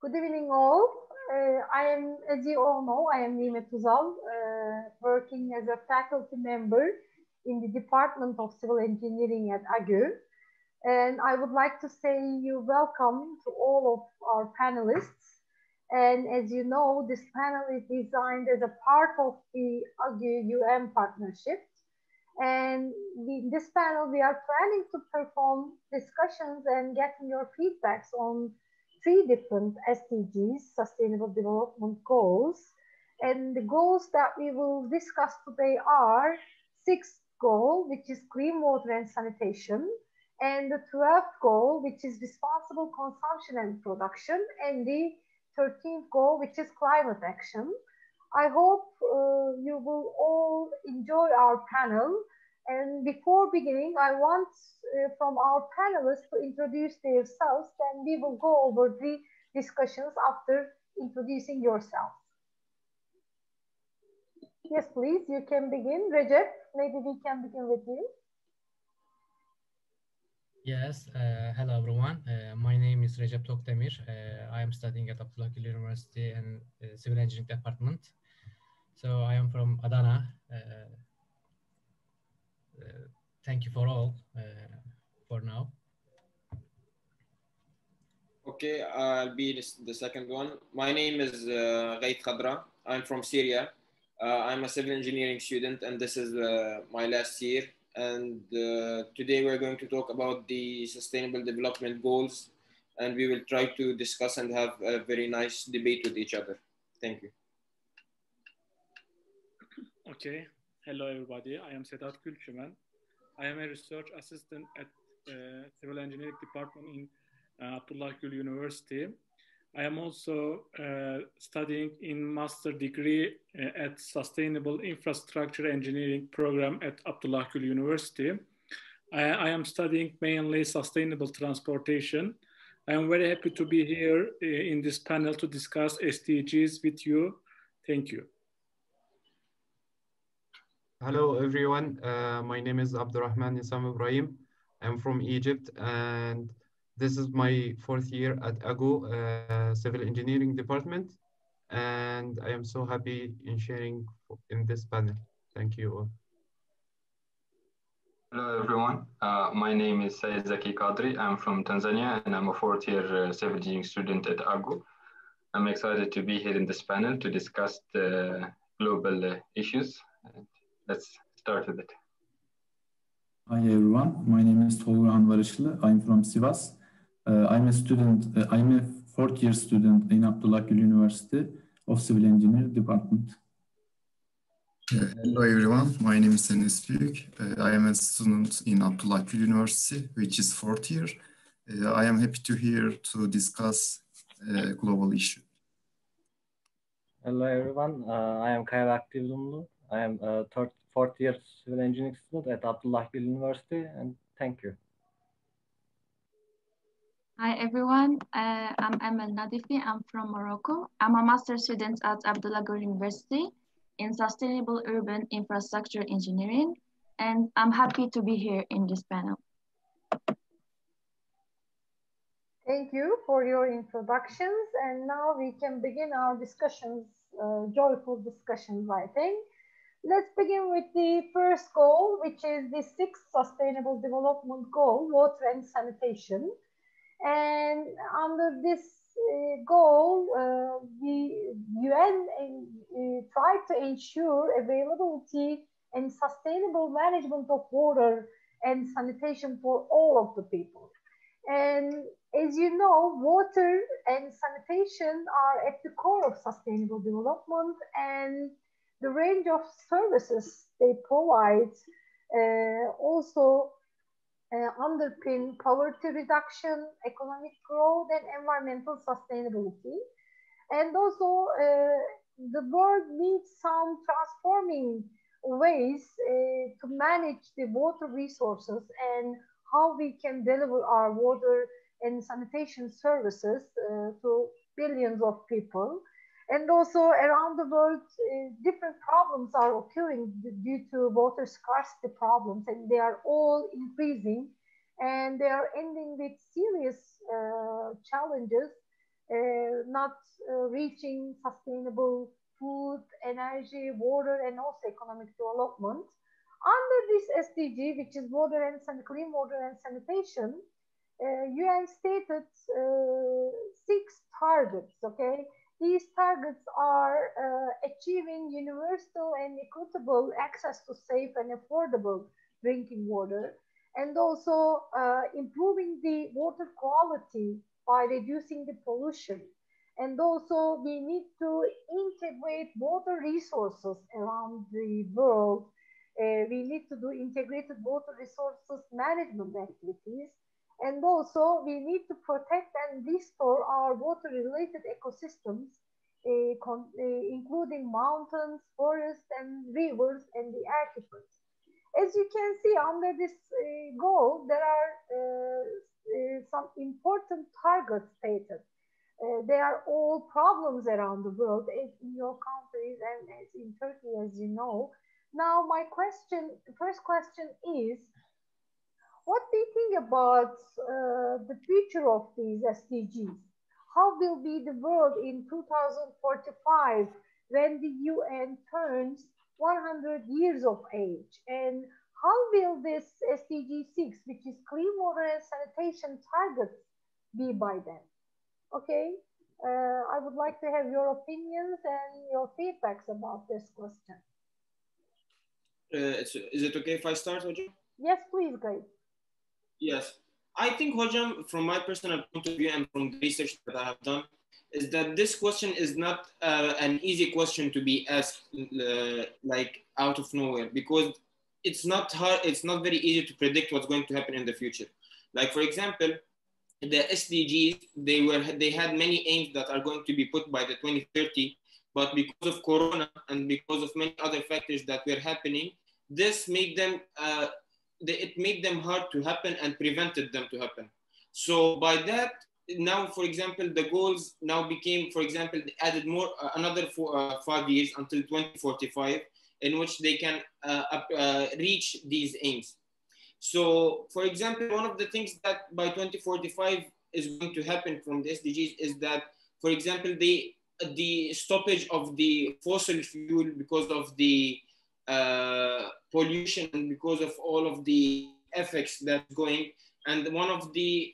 Good evening, all. As you all know, I am Niğmet UZAL, working as a faculty member in the Department of Civil Engineering at AGU. And I would like to say you welcome to all of our panelists. And as you know, this panel is designed as a part of the AGU-UN partnership. And in this panel, we are planning to perform discussions and getting your feedbacks on 3 different SDGs, Sustainable Development Goals. And the goals that we will discuss today are 6th goal, which is clean water and sanitation, and the 12th goal, which is responsible consumption and production, and the 13th goal, which is climate action. I hope you will all enjoy our panel. And before beginning, I want from our panelists to introduce themselves, then we will go over the discussions after introducing yourself. Yes, please, you can begin. Recep, maybe we can begin with you. Yes, hello everyone. My name is Recep Tokdemir. I am studying at Abdullah Gül University and Civil Engineering Department. So I am from Adana. Thank you for all for now. Okay, I'll be the second one. My name is Ghaith. I'm from Syria. I'm a civil engineering student and this is my last year. And today we're going to talk about the Sustainable Development Goals and we will try to discuss and have a very nice debate with each other. Thank you. Okay, hello everybody. I am Sedat GÜLÇIMEN. I am a research assistant at Civil Engineering Department in Abdullah Gül University. I am also studying in master degree at Sustainable Infrastructure Engineering program at Abdullah Gül University. I am studying mainly sustainable transportation. I am very happy to be here in this panel to discuss SDGs with you. Thank you. Hello everyone, my name is Abdulrahman IBRAHIM. I'm from Egypt and this is my 4th year at AGU, Civil Engineering Department. And I am so happy in sharing in this panel. Thank you all. Hello everyone, my name is Zakee QADRI. I'm from Tanzania and I'm a 4th year civil engineering student at AGU. I'm excited to be here in this panel to discuss the global issues. Let's start with it. Hi everyone, my name is Tolga Barışlı. I'm from Sivas. I'm a student, I'm a 4th year student in Abdullah Gül University of Civil Engineering Department. Hello everyone, my name is Enes Büyük. I am a student in Abdullah Gül University, which is 4th year. I am happy to here to discuss global issue. Hello everyone, I am Kayrak Divlumlu. I am a 4th year civil engineering student at Abdullah Gül University, and thank you. Hi everyone, I'm Amal NADIFI. I'm from Morocco. I'm a master student at Abdullah Gül University in Sustainable Urban Infrastructure Engineering, and I'm happy to be here in this panel. Thank you for your introductions, and now we can begin our discussions, joyful discussions, I think. Let's begin with the first goal, which is the 6th Sustainable Development Goal, water and sanitation. And under this goal, the UN tried to ensure availability and sustainable management of water and sanitation for all of the people. And as you know, water and sanitation are at the core of sustainable development, and the range of services they provide also underpin poverty reduction, economic growth, and environmental sustainability. And also, the world needs some transforming ways to manage the water resources and how we can deliver our water and sanitation services to billions of people. And also around the world, different problems are occurring due to water scarcity problems, and they are all increasing, and they are ending with serious challenges not reaching sustainable food, energy, water, and also economic development. Under this SDG, which is water and clean water and sanitation, UN stated 6 targets, okay? These targets are achieving universal and equitable access to safe and affordable drinking water, and also improving the water quality by reducing the pollution. And also we need to integrate water resources around the world. We need to do integrated water resources management activities. And also we need to protect and restore our water-related ecosystems, including mountains, forests, and rivers, and the aquifers. As you can see under this goal, there are some important targets stated. They are all problems around the world, as in your countries and as in Turkey, as you know. Now, my first question is, what do you think about the future of these SDGs? How will be the world in 2045 when the UN turns 100 years of age? And how will this SDG 6, which is clean water and sanitation targets, be by then? Okay, I would like to have your opinions and your feedbacks about this question. Is it okay if I start, Hojam? Yes, please, Ghaith. Yes, I think, Hojam, from my personal point of view and from the research that I have done, is that this question is not an easy question to be asked like out of nowhere, because it's not hard, it's not very easy to predict what's going to happen in the future. Like, for example, the SDGs, they had many aims that are going to be put by the 2030, but because of Corona and because of many other factors that were happening, this made them, it made them hard to happen and prevented them to happen. So by that, now, for example, the goals now became, for example, they added more, another 5 years until 2045, in which they can reach these aims. So, for example, one of the things that by 2045 is going to happen from the SDGs is that, for example, the stoppage of the fossil fuel because of the pollution and because of all of the effects that's going. And one of the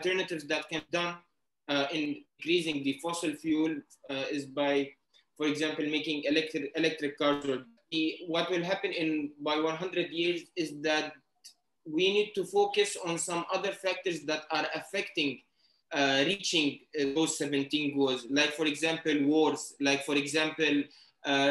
alternatives that can be done in increasing the fossil fuel is by, for example, making electric cars. What will happen by 100 years is that we need to focus on some other factors that are affecting reaching those 17 goals, like, for example, wars, like, for example,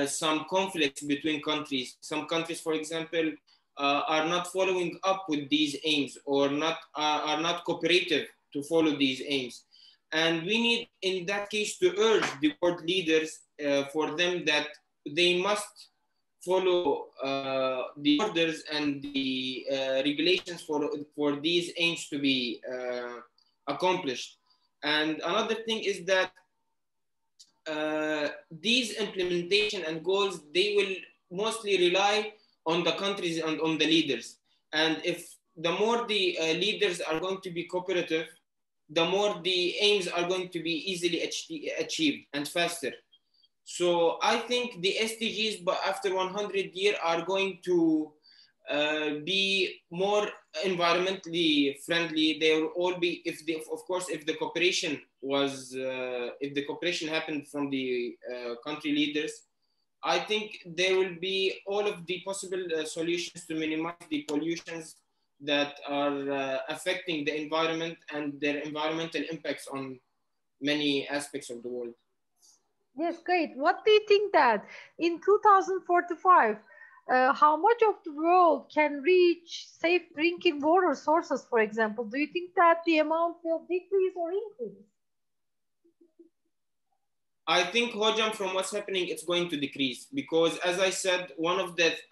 some conflicts between countries. Some countries, for example, are not following up with these aims, or are not cooperative to follow these aims. And we need, in that case, to urge the world leaders for them that they must follow the orders and the regulations for these aims to be accomplished. And another thing is that these implementation and goals, they will mostly rely on the countries and on the leaders. And if the more the leaders are going to be cooperative, the more the aims are going to be easily achieved and faster. So I think the SDGs, but after 100 years, are going to be more environmentally friendly. They will all be, of course, if the cooperation was, if the cooperation happened from the country leaders, I think there will be all of the possible solutions to minimize the pollutions that are affecting the environment and their environmental impacts on many aspects of the world. Yes, great. What do you think that in 2045, how much of the world can reach safe drinking water sources, for example? Do you think that the amount will decrease or increase? I think, Hojam, from what's happening, it's going to decrease, because, as I said,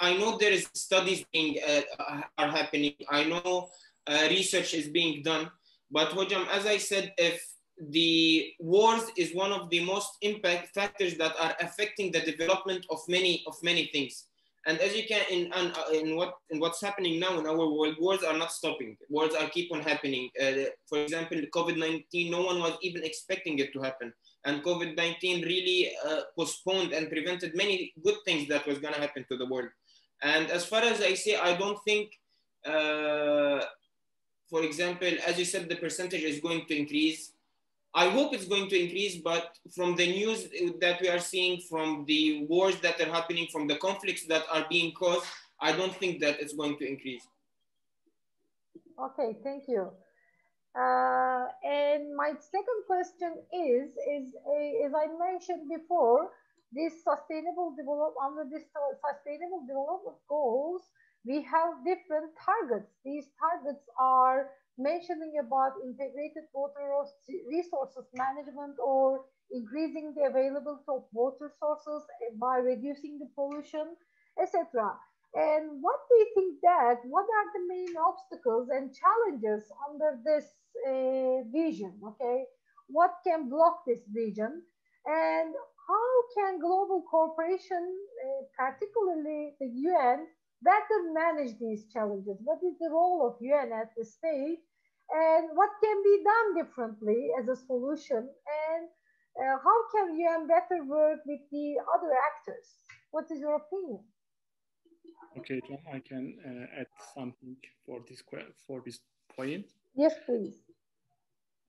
I know there is studies being are happening. I know research is being done, but Hojam, as I said, if the wars is one of the most impact factors that are affecting the development of many things, And as you can, in what's happening now in our world, wars are not stopping. Wars are keep on happening. For example, COVID-19, no one was even expecting it to happen. And COVID-19 really postponed and prevented many good things that was gonna happen to the world. And as far as I say, I don't think, for example, as you said, the percentage is going to increase. I hope it's going to increase, but from the news that we are seeing, from the wars that are happening, from the conflicts that are being caused, I don't think that it's going to increase. Okay, thank you. And my second question is as I mentioned before, this sustainable development, under this sustainable development goals, we have different targets. These targets are mentioning about integrated water resources management, or increasing the availability of water sources by reducing the pollution, etc. And what do you think that, what are the main obstacles and challenges under this vision, okay? What can block this vision? And how can global cooperation, particularly the UN, better manage these challenges? What is the role of UN at this stage? And what can be done differently as a solution? And how can UN better work with the other actors? What is your opinion? Okay, John, I can add something for this point. Yes, please.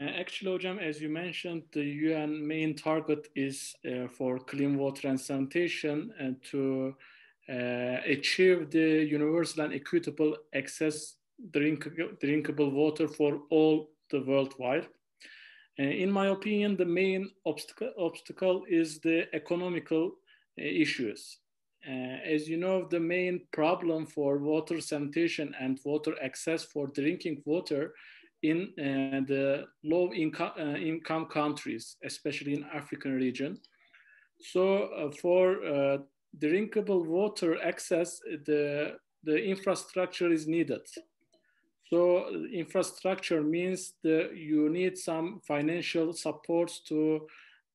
Actually, Hocam, as you mentioned, the UN main target is for clean water and sanitation, and to achieve the universal and equitable access drinkable water for all the worldwide. In my opinion, the main obstacle is the economical issues. As you know, the main problem for water sanitation and water access for drinking water in the low income countries, especially in African region. So for drinkable water access, the infrastructure is needed. So infrastructure means that you need some financial supports to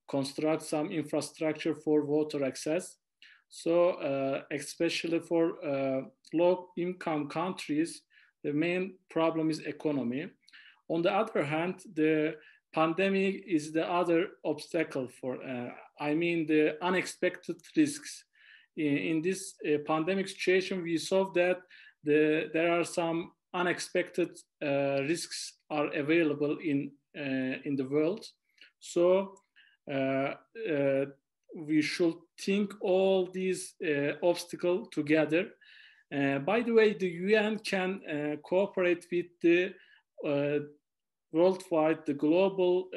construct some infrastructure for water access. So especially for low income countries, the main problem is economy. On the other hand, the pandemic is the other obstacle for, I mean, the unexpected risks. In this pandemic situation, we saw that there are some unexpected risks are available in the world. So we should think all these obstacles together. By the way, the UN can cooperate with the worldwide, the global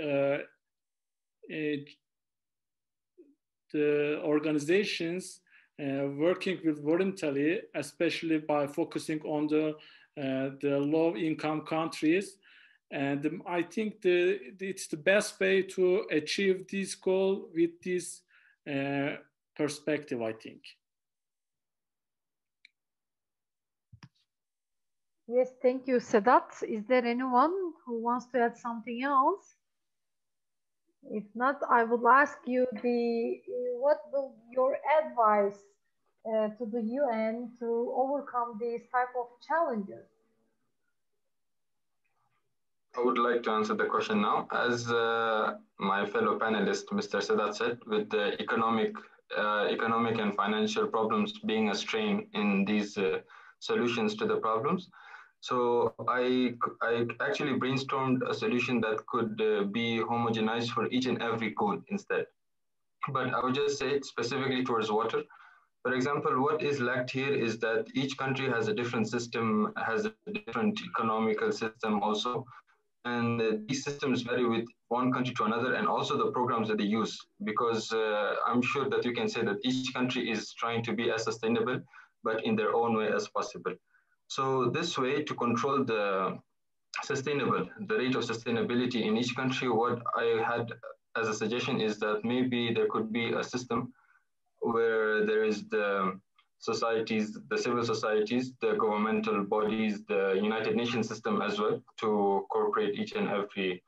the organizations working with voluntarily, especially by focusing on the low-income countries. And I think it's the best way to achieve this goal with this perspective, I think. Yes, thank you, Sedat. Is there anyone who wants to add something else? If not, I would ask you what will your advice to the UN to overcome these type of challenges? I would like to answer the question now. As my fellow panelist, Mr. Sedat, said, with the economic and financial problems being a strain in these solutions to the problems. So I actually brainstormed a solution that could be homogenized for each and every goal instead. But I would just say specifically towards water. For example, what is lacked here is that each country has a different system, has a different economical system also. And these systems vary with one country to another, and also the programs that they use, because I'm sure that you can say that each country is trying to be as sustainable, but in their own way as possible. So this way, to control the rate of sustainability in each country, what I had as a suggestion is that maybe there could be a system where there is the societies, the civil societies, the governmental bodies, the United Nations system as well, to incorporate each and every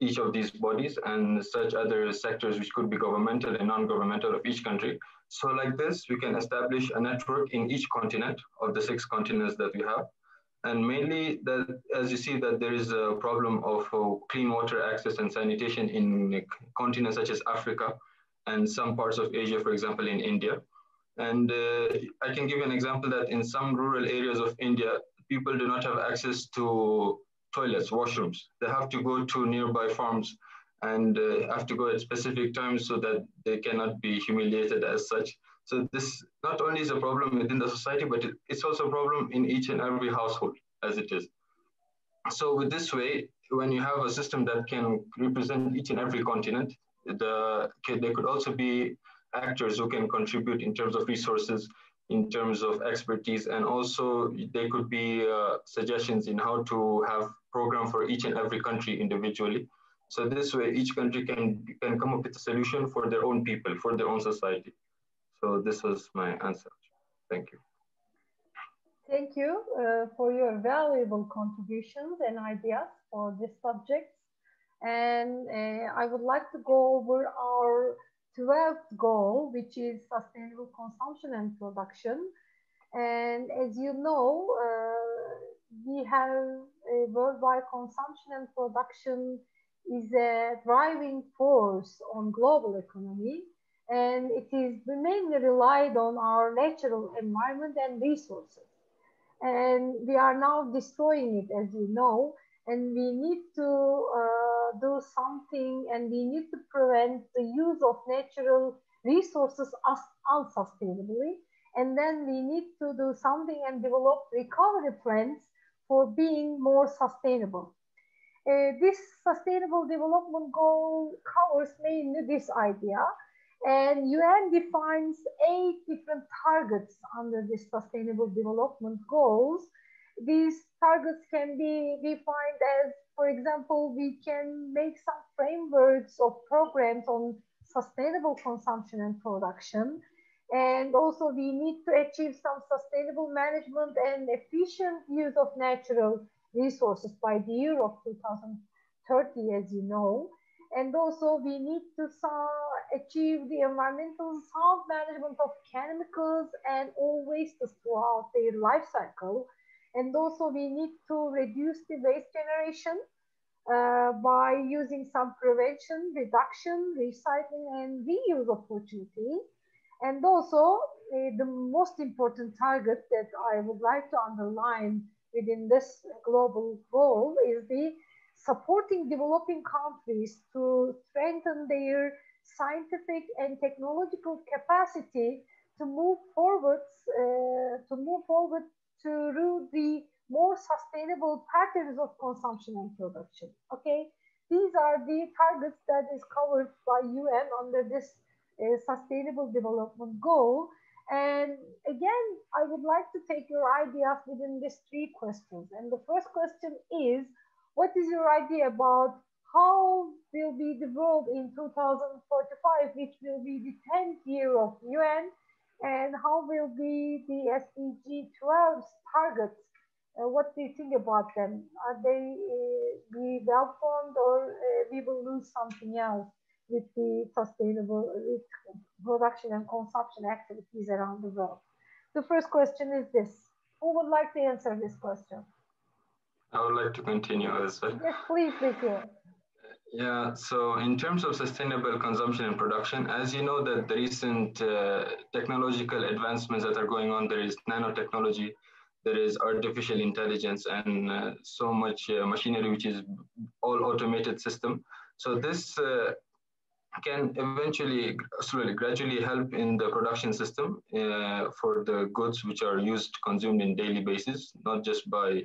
each of these bodies and such other sectors which could be governmental and non-governmental of each country. So like this, we can establish a network in each continent of the 6 continents that we have. And mainly, that, as you see, that there is a problem of clean water access and sanitation in continents such as Africa and some parts of Asia, for example, in India. And I can give you an example that in some rural areas of India, people do not have access to toilets, washrooms. They have to go to nearby farms and have to go at specific times so that they cannot be humiliated as such. So this not only is a problem within the society, but it's also a problem in each and every household as it is. So with this way, when you have a system that can represent each and every continent, there could also be actors who can contribute in terms of resources, in terms of expertise, and also there could be suggestions in how to have program for each and every country individually. So this way, each country can come up with a solution for their own people, for their own society. So this was my answer. Thank you. Thank you for your valuable contributions and ideas for this subject. And I would like to go over our 12th goal, which is sustainable consumption and production. And as you know, we have a worldwide consumption and production is a driving force on global economy, and it is mainly relied on our natural environment and resources. And we are now destroying it, as you know, and we need to do something, and we need to prevent the use of natural resources unsustainably. And then we need to do something and develop recovery plans for being more sustainable. This sustainable development goal covers mainly this idea, and UN defines 8 different targets under this sustainable development goals. These targets can be defined as, for example, we can make some frameworks of programs on sustainable consumption and production. And also we need to achieve some sustainable management and efficient use of natural resources by the year of 2030, as you know. And also we need to achieve the environmental sound management of chemicals and all wastes throughout their life cycle. And also we need to reduce the waste generation by using some prevention, reduction, recycling, and reuse opportunities. And also the most important target that I would like to underline within this global goal is the supporting developing countries to strengthen their scientific and technological capacity to move forward through the more sustainable patterns of consumption and production. Okay, these are the targets that is covered by UN under this sustainable development goal. And again, I would like to take your ideas within these 3 questions. And the first question is, what is your idea about how will be the world in 2045, which will be the 10th year of UN, and how will be the SDG 12 targets? What do you think about them? Are they be well formed, or we will lose something else with the sustainable production and consumption activities around the world? The first question is this. Who would like to answer this question? I would like to continue as well. Yes, please, Zakee. Yeah, so in terms of sustainable consumption and production, as you know that the recent technological advancements that are going on, there is nanotechnology, there is artificial intelligence, and so much machinery, which is all automated system. So this can eventually, gradually help in the production system for the goods which are used, consumed in daily basis, not just by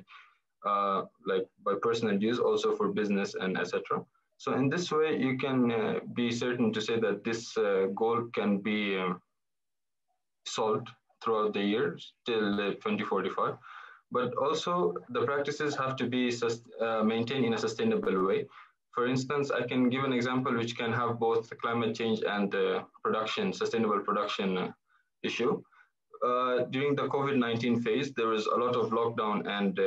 personal use, also for business and etc. So in this way, you can be certain to say that this goal can be solved throughout the years till 2045. But also the practices have to be maintained in a sustainable way. For instance, I can give an example which can have both climate change and sustainable production issue. During the COVID-19 phase, there was a lot of lockdown and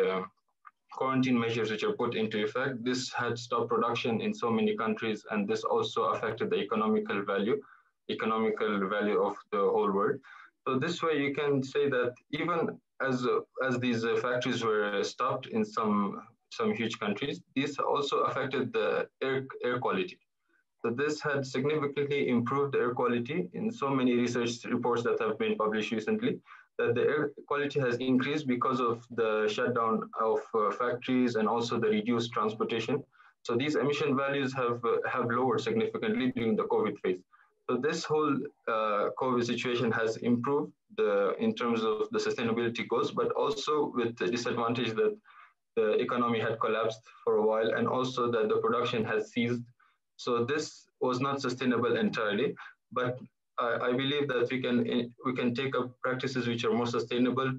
quarantine measures which are put into effect, this had stopped production in so many countries, and this also affected the economical value of the whole world. So this way you can say that even as these factories were stopped in some huge countries, this also affected the air quality. So this had significantly improved the air quality in so many research reports that have been published recently, that the air quality has increased because of the shutdown of factories and also the reduced transportation. So these emission values have lowered significantly during the COVID phase. So this whole COVID situation has improved in terms of the sustainability goals, but also with the disadvantage that the economy had collapsed for a while, and also that the production has ceased. So this was not sustainable entirely, but I believe that we can take up practices which are more sustainable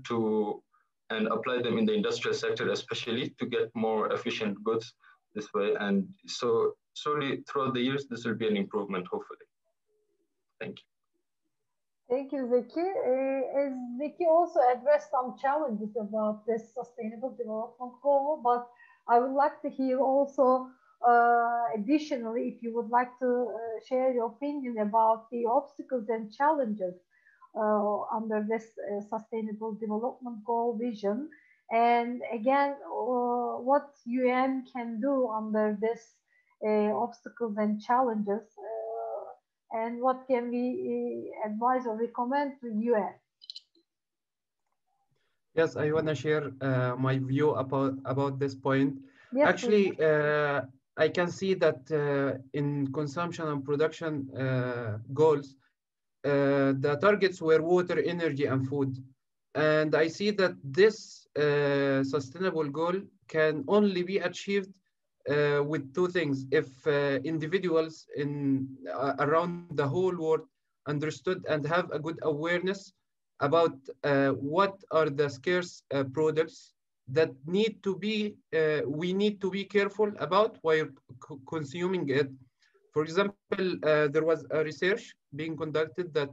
and apply them in the industrial sector, especially to get more efficient goods this way. And so slowly throughout the years, this will be an improvement, hopefully. Thank you. Thank you, Zakee. As Zakee also addressed some challenges about this sustainable development goal, but I would like to hear also additionally, if you would like to share your opinion about the obstacles and challenges under this sustainable development goal vision, and again, what UN can do under this obstacles and challenges, and what can we advise or recommend to UN? Yes, I want to share my view about this point. Yes, actually, I can see that in consumption and production goals, the targets were water, energy, and food. And I see that this sustainable goal can only be achieved with two things. If individuals around the whole world understood and have a good awareness about what are the scarce products that we need to be careful about while consuming it. For example, there was a research being conducted that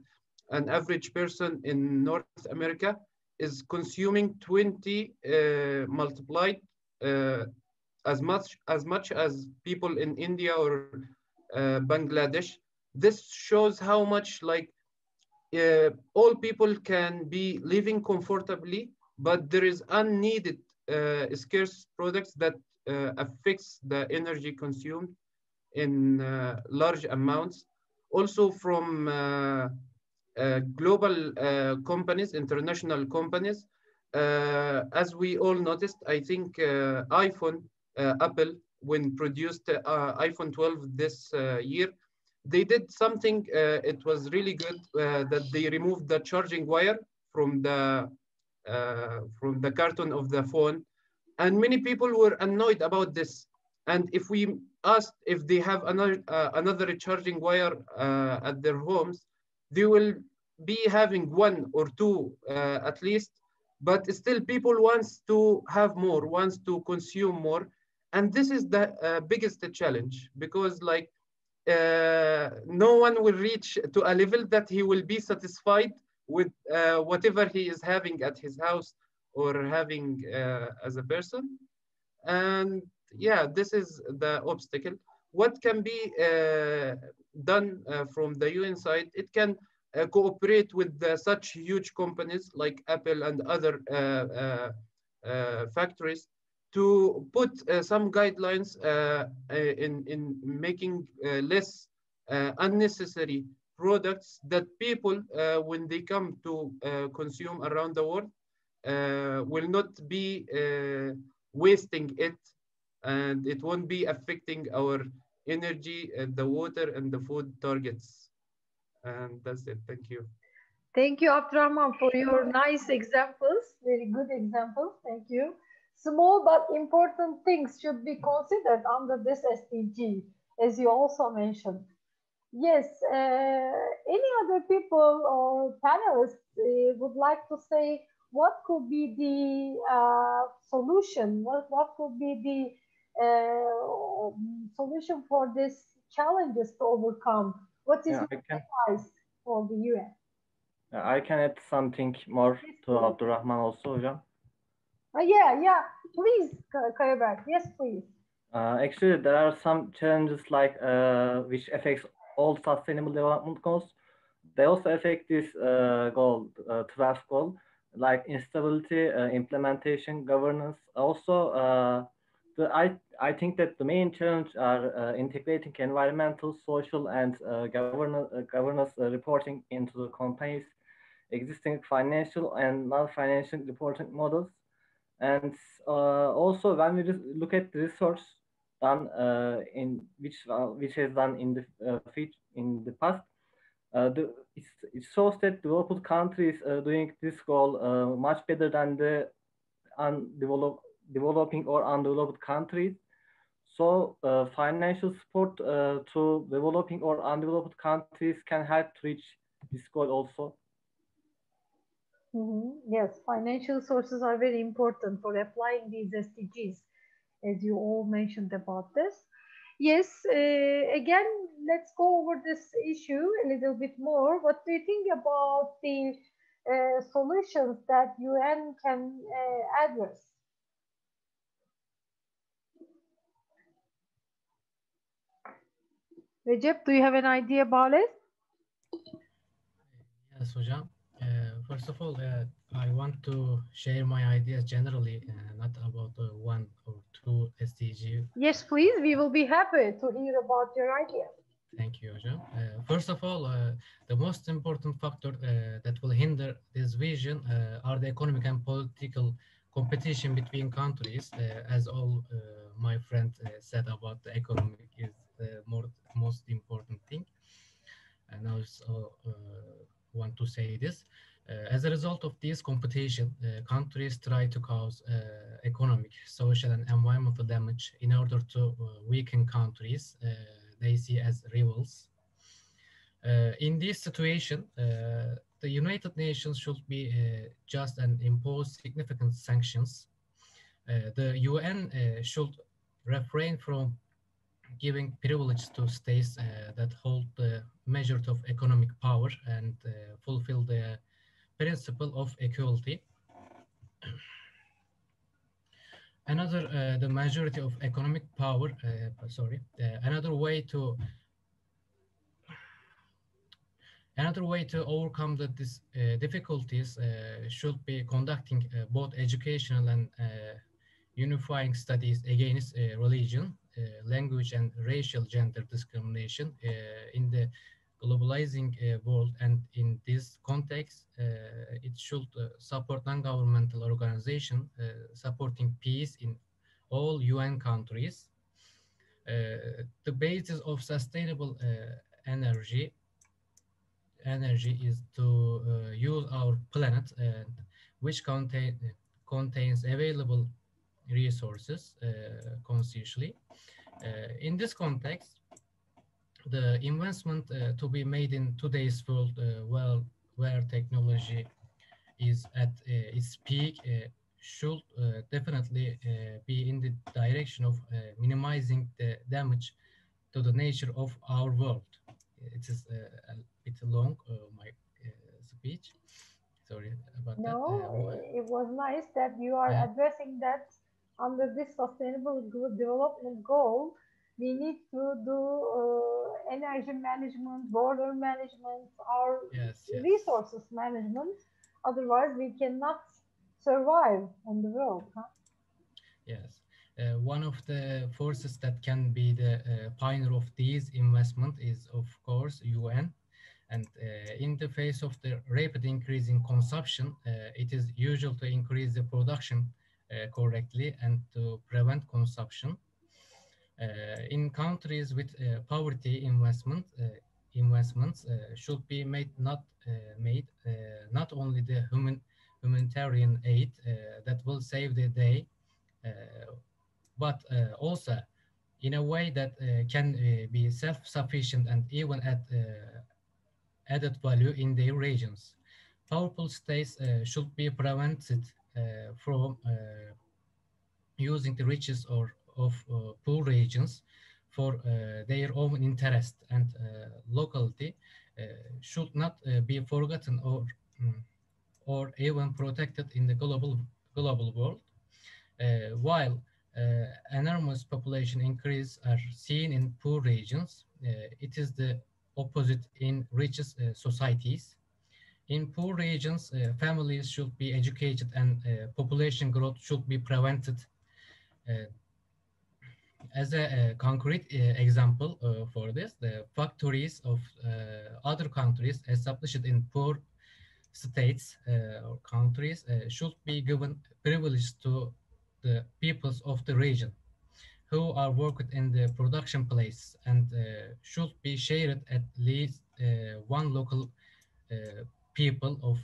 an average person in North America is consuming 20 multiplied as much as people in India or Bangladesh. This shows how much all people can be living comfortably, but there is unneeded scarce products that affects the energy consumed in large amounts. Also from global companies, international companies, as we all noticed, I think Apple, when produced iPhone 12 this year, they did something, it was really good, that they removed the charging wire from the carton of the phone. And many people were annoyed about this. And if we asked if they have another charging wire at their homes, they will be having one or two at least, but still people wants to have more, wants to consume more. And this is the biggest challenge, because no one will reach to a level that he will be satisfied with whatever he is having at his house or having as a person. And yeah, this is the obstacle. What can be done from the UN side? It can cooperate with such huge companies like Apple and other factories to put some guidelines in making less unnecessary products that people, when they come to consume around the world, will not be wasting it, and it won't be affecting our energy, the water, and the food targets. And that's it. Thank you. Thank you, Abdulrahman, for your nice examples. Very good examples. Thank you. Small but important things should be considered under this SDG, as you also mentioned. Yes, any other people or panelists would like to say what could be the solution? What could be the solution for these challenges to overcome? What is your advice for the UN? I can add something more to Abdulrahman also, hocam. Yeah, please, Kayaberk. Yes, please. Actually, there are some challenges like which affects all sustainable development goals. They also affect this goal, 12th goal, like instability, implementation, governance. Also, I think that the main challenge are integrating environmental, social, and governance reporting into the company's existing financial and non-financial reporting models. And also, when we look at the research done in which has done in the past, it shows that developed countries doing this goal much better than the developing or undeveloped countries. So financial support to developing or undeveloped countries can help to reach this goal also. Yes, financial sources are very important for applying these SDGs, as you all mentioned about this. Yes, again, let's go over this issue a little bit more. What do you think about the solutions that UN can address? Recep, do you have an idea about it? Yes, Hocam. First of all, I want to share my ideas generally, not about one or two SDG. Yes, please. We will be happy to hear about your ideas. Thank you, Hocam. First of all, the most important factor that will hinder this vision are the economic and political competition between countries. As all my friend said about the economic is the most important thing. And I also want to say this. As a result of this competition, countries try to cause economic, social, and environmental damage in order to weaken countries they see as rivals. In this situation, the United Nations should be just and impose significant sanctions. The UN should refrain from giving privilege to states that hold the measure of economic power and fulfill the principle of equality. Another, the majority of economic power, another way to overcome these difficulties should be conducting both educational and unifying studies against religion, language, and racial gender discrimination in the globalizing world. And in this context, it should support non-governmental organizations supporting peace in all UN countries. The basis of sustainable energy is to use our planet, which contains available resources consciously. In this context, the investment to be made in today's world, where technology is at its peak, should definitely be in the direction of minimizing the damage to the nature of our world. It is a bit long, my speech. Sorry about that. No, it was nice that you are addressing that under this sustainable development goal. We need to do energy management, border management, our resources management. Otherwise, we cannot survive on the world. Huh? Yes. One of the forces that can be the pioneer of these investment is, of course, UN. And in the face of the rapid increase in consumption, it is usual to increase the production correctly and to prevent consumption. In countries with poverty, investments should be made not only the humanitarian aid that will save the day, but also in a way that can be self-sufficient and even at added value in their regions. Powerful states should be prevented from using the riches of poor regions for their own interest, and locality should not be forgotten or even protected in the global world. While enormous population increase are seen in poor regions, it is the opposite in richest societies. In poor regions, families should be educated and population growth should be prevented. As a concrete example for this, the factories of other countries established in poor states or countries should be given privilege to the peoples of the region who are working in the production place and should be shared at least one local people of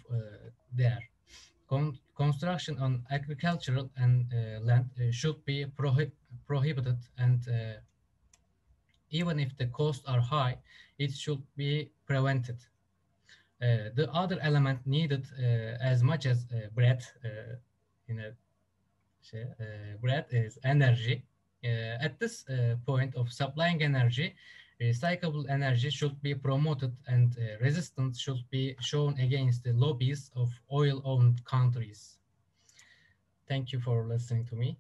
there. Construction on agricultural and land should be prohibited, and even if the costs are high, it should be prevented. The other element needed as much as bread in a bread is energy. At this point of supplying energy, recyclable energy should be promoted and resistance should be shown against the lobbies of oil-owned countries. Thank you for listening to me.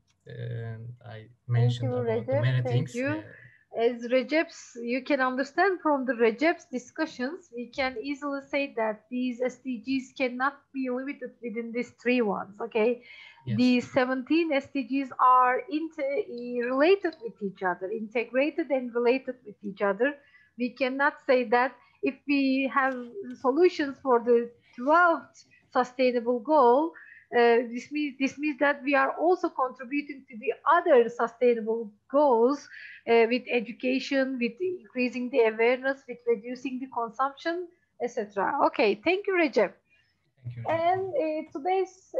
I mentioned about the many things. Thank you. As Recep's, you can understand from the Recep's discussions, we can easily say that these SDGs cannot be limited within these 3 ones, okay? Yes. The 17 SDGs are related with each other, integrated and related with each other. We cannot say that if we have solutions for the 12th sustainable goal, this means that we are also contributing to the other sustainable goals with education, with increasing the awareness, with reducing the consumption, etc. Okay, thank you, Recep. Thank you. And today's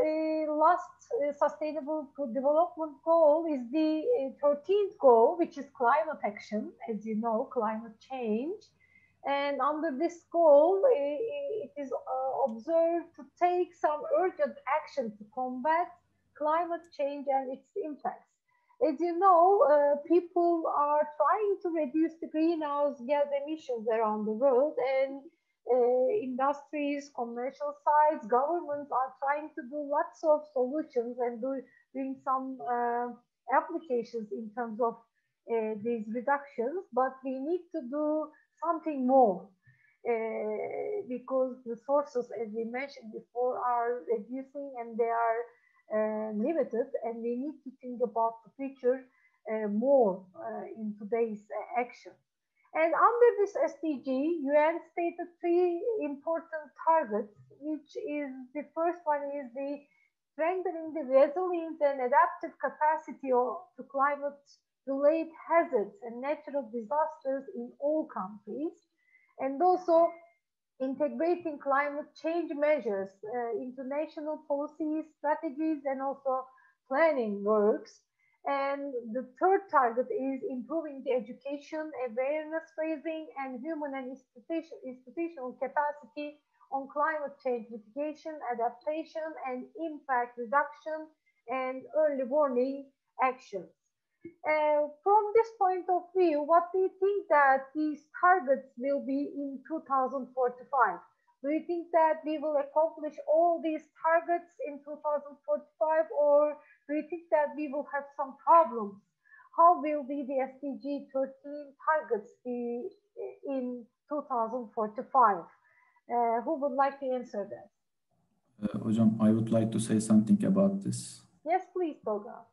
last sustainable development goal is the 13th goal, which is climate action. As you know, climate change. And under this goal, it is observed to take some urgent action to combat climate change and its impacts. As you know, people are trying to reduce the greenhouse gas emissions around the world, and industries, commercial sites, governments are trying to do lots of solutions and doing some applications in terms of these reductions, but we need to do something more because the sources, as we mentioned before, are reducing and they are limited, and we need to think about the future more in today's action. And under this SDG, UN stated 3 important targets, which is the first one is the strengthening the resilience and adaptive capacity to climate-related hazards and natural disasters in all countries, and also integrating climate change measures into national policies, strategies, and also planning works. And the third target is improving the education, awareness raising, and human and institutional capacity on climate change mitigation, adaptation, and impact reduction, and early warning actions. From this point of view, what do you think that these targets will be in 2045? Do you think that we will accomplish all these targets in 2045, or do you think that we will have some problems? How will be the SDG 13 targets be in 2045? Who would like to answer that? Hocam, I would like to say something about this. Yes, please, Tolga.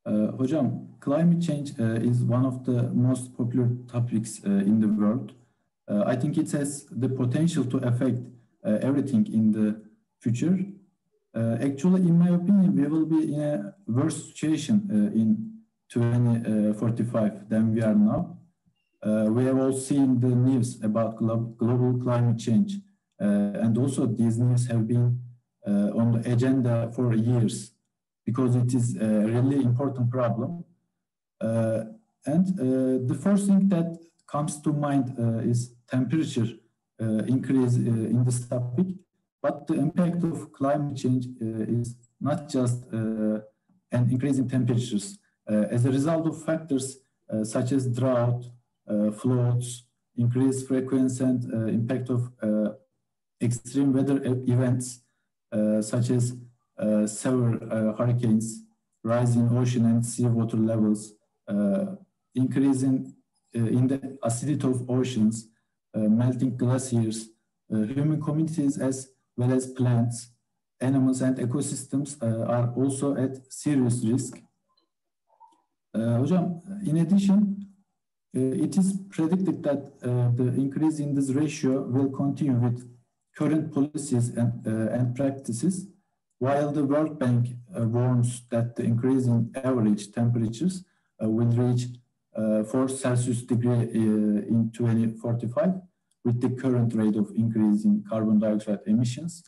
Hocam, climate change is one of the most popular topics in the world. I think it has the potential to affect everything in the future. Actually, in my opinion, we will be in a worse situation in 2045 than we are now. We have all seen the news about global climate change. And also these news have been on the agenda for years because it is a really important problem. The first thing that comes to mind is temperature increase in this topic. But the impact of climate change is not just an increase in temperatures. As a result of factors such as drought, floods, increased frequency and impact of extreme weather events such as severe hurricanes, rise in ocean and seawater levels, increase in the acidity of oceans, melting glaciers, human communities as well as plants, animals and ecosystems are also at serious risk. Hocam, in addition, it is predicted that the increase in this ratio will continue with current policies and practices, while the World Bank warns that the increase in average temperatures will reach 4 Celsius degree in 2045 with the current rate of increase in carbon dioxide emissions.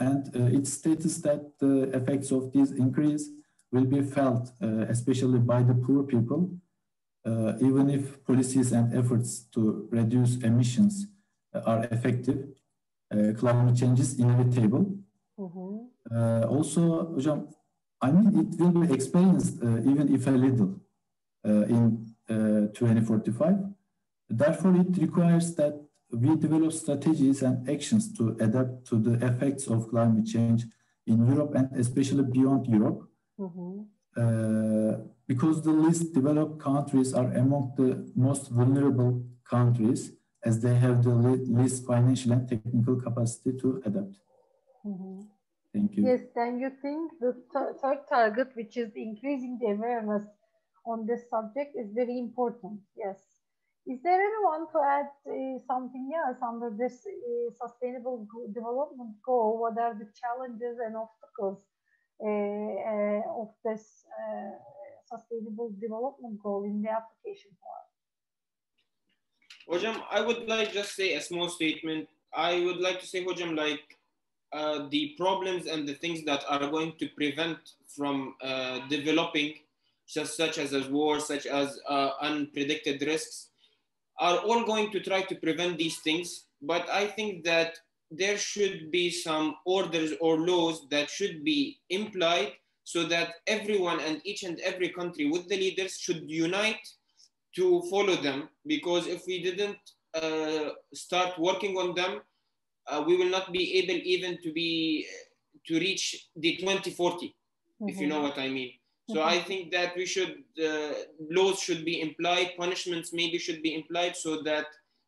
And it states that the effects of this increase will be felt, especially by the poor people, even if policies and efforts to reduce emissions are effective. Climate change is inevitable. Also, I mean, it will be experienced even if a little in 2045. Therefore, it requires that we develop strategies and actions to adapt to the effects of climate change in Europe and especially beyond Europe. Because the least developed countries are among the most vulnerable countries as they have the least financial and technical capacity to adapt. Thank you. Yes, then you think the third target, which is increasing the awareness on this subject, is very important. Yes. Is there anyone to add something else under this sustainable development goal? What are the challenges and obstacles of this sustainable development goal in the application form? Hocam, I would like just say a small statement. I would like to say, Hocam, like the problems and the things that are going to prevent from developing, such as war, such as unpredicted risks, are all going to try to prevent these things. But I think that there should be some orders or laws that should be implied so that everyone and each and every country with the leaders should unite to follow them. Because if we didn't start working on them, we will not be able even to reach the 2040, if you know what I mean. So I think that we should, laws should be implied, punishments maybe should be implied so that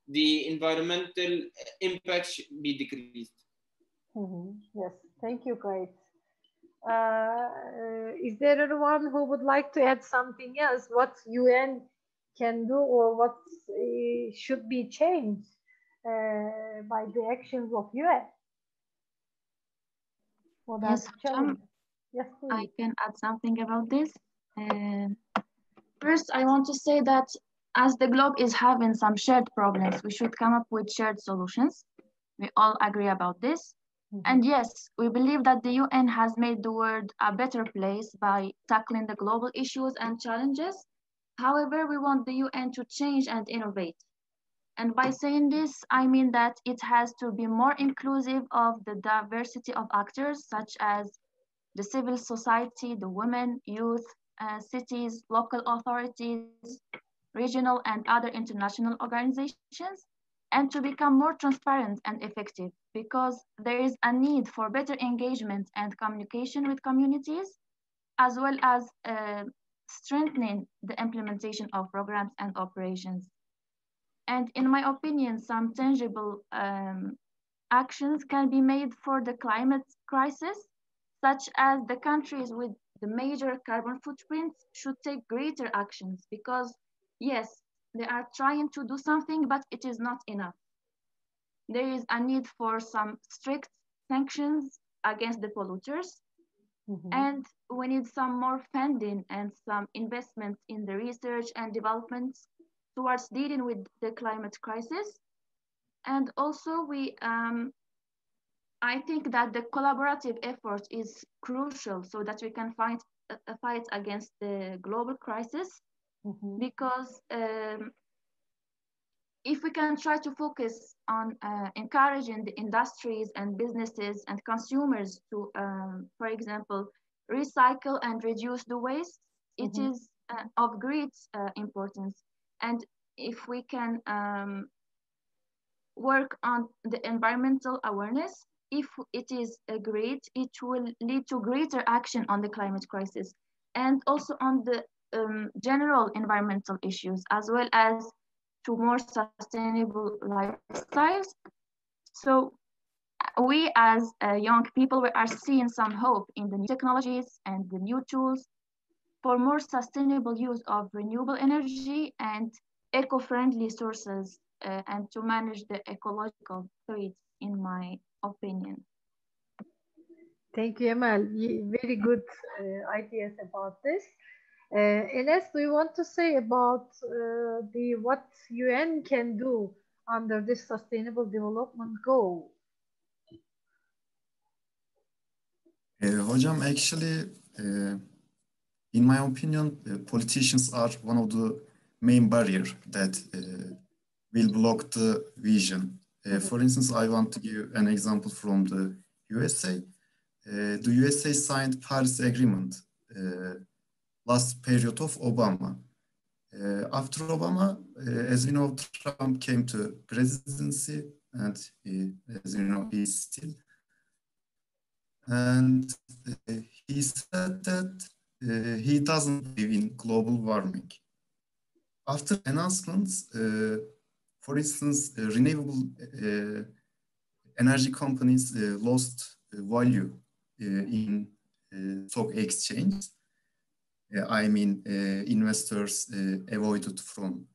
the environmental impact should be decreased. Yes, thank you, Ghaith. Is there anyone who would like to add something else? What UN can do or what should be changed by the actions of UN? Yes, yes, I can add something about this. First, I want to say that as the globe is having some shared problems, we should come up with shared solutions. We all agree about this. And yes, we believe that the UN has made the world a better place by tackling the global issues and challenges. However, we want the UN to change and innovate. And by saying this, I mean that it has to be more inclusive of the diversity of actors, such as the civil society, the women, youth, cities, local authorities, regional and other international organizations, and to become more transparent and effective, because there is a need for better engagement and communication with communities, as well as strengthening the implementation of programs and operations. And in my opinion, some tangible actions can be made for the climate crisis, such as the countries with the major carbon footprints should take greater actions, because yes, they are trying to do something, but it is not enough. There is a need for some strict sanctions against the polluters, and we need some more funding and some investment in the research and development towards dealing with the climate crisis. And also I think that the collaborative effort is crucial so that we can fight against the global crisis, because if we can try to focus on encouraging the industries and businesses and consumers to, for example, recycle and reduce the waste, it is of great importance. And if we can work on the environmental awareness, if it is agreed, it will lead to greater action on the climate crisis and also on the general environmental issues, as well as to more sustainable lifestyles. So we as young people, we are seeing some hope in the new technologies and the new tools for more sustainable use of renewable energy and eco-friendly sources and to manage the ecological threats, in my opinion. Thank you, Amal. Very good ideas about this. Enes, do you want to say about what UN can do under this Sustainable Development Goal? Hocam, actually, in my opinion, politicians are one of the main barriers that will block the vision. For instance, I want to give an example from the USA. The USA signed Paris Agreement last period of Obama. After Obama, as you know, Trump came to presidency, and as you know, he's still. And he said that he doesn't believe in global warming. After announcements, for instance, renewable energy companies lost value in stock exchange. I mean, investors avoided from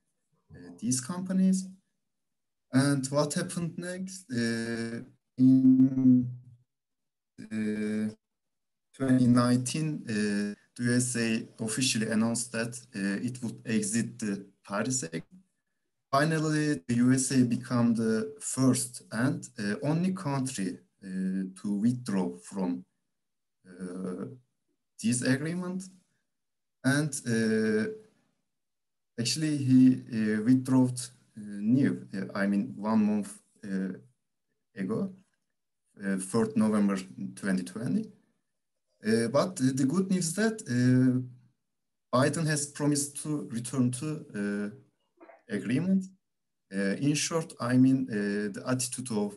these companies. And what happened next? In 2019, the USA officially announced that it would exit the Paris Agreement. Finally, the USA became the first and only country to withdraw from this agreement. And actually, he withdrew new, 1 month ago, 4th November 2020. But the good news is that Biden has promised to return to agreement. In short, the attitude of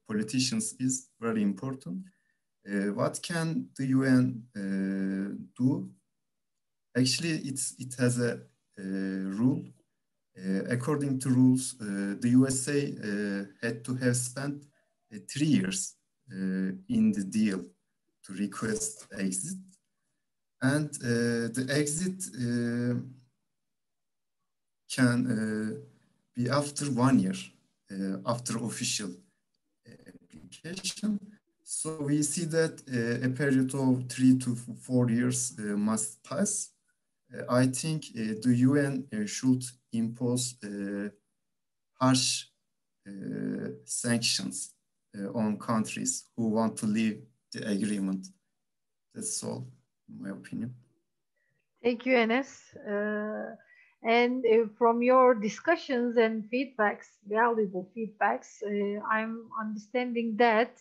politicians is very important. What can the UN do? Actually, it has a rule. According to rules, the USA had to have spent 3 years in the deal to request exit. And the exit can be after 1 year, after official application. So we see that a period of 3 to 4 years must pass. I think the UN should impose harsh sanctions on countries who want to leave the agreement. That's all, in my opinion. Thank you, Enes. And from your discussions and feedbacks, valuable feedbacks, I'm understanding that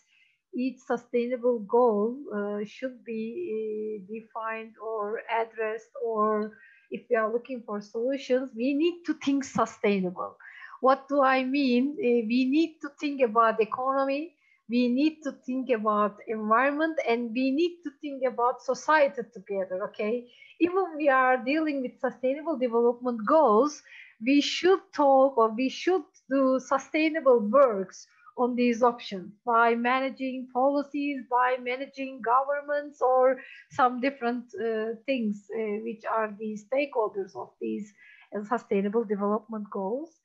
each sustainable goal should be defined or addressed, or if we are looking for solutions, we need to think sustainable. What do I mean? We need to think about economy, we need to think about environment, and we need to think about society together, okay? Even we are dealing with sustainable development goals, we should talk or we should do sustainable works on these options by managing policies, by managing governments, or some different things which are the stakeholders of these sustainable development goals.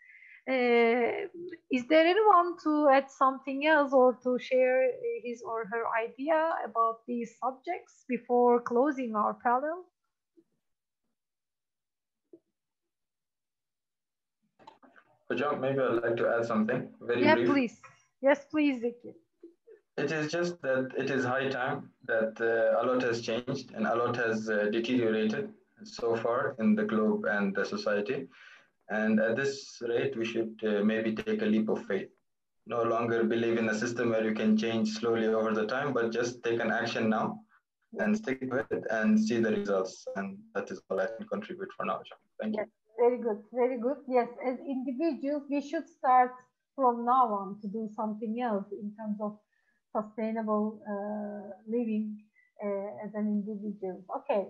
Is there anyone to add something else or to share his or her idea about these subjects before closing our panel? John, maybe I'd like to add something very brief. Please. Yes, please, Zakee. It is just that it is high time that a lot has changed and a lot has deteriorated so far in the globe and the society. And at this rate, we should maybe take a leap of faith. No longer believe in a system where you can change slowly over the time, but just take an action now and stick with it and see the results. And that is all I can contribute for now, John. Thank you. Very good, very good. Yes, as individuals, we should start from now on to do something else in terms of sustainable living as an individual. Okay.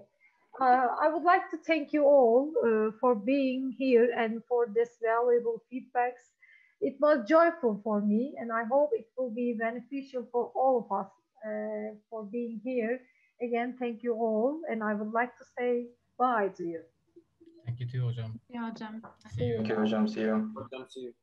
I would like to thank you all for being here and for this valuable feedbacks. It was joyful for me, and I hope it will be beneficial for all of us for being here. Again, thank you all, and I would like to say bye to you. Thank you too, hocam. Yeah, hocam. See you. Thank you, hocam. See you. Welcome to you.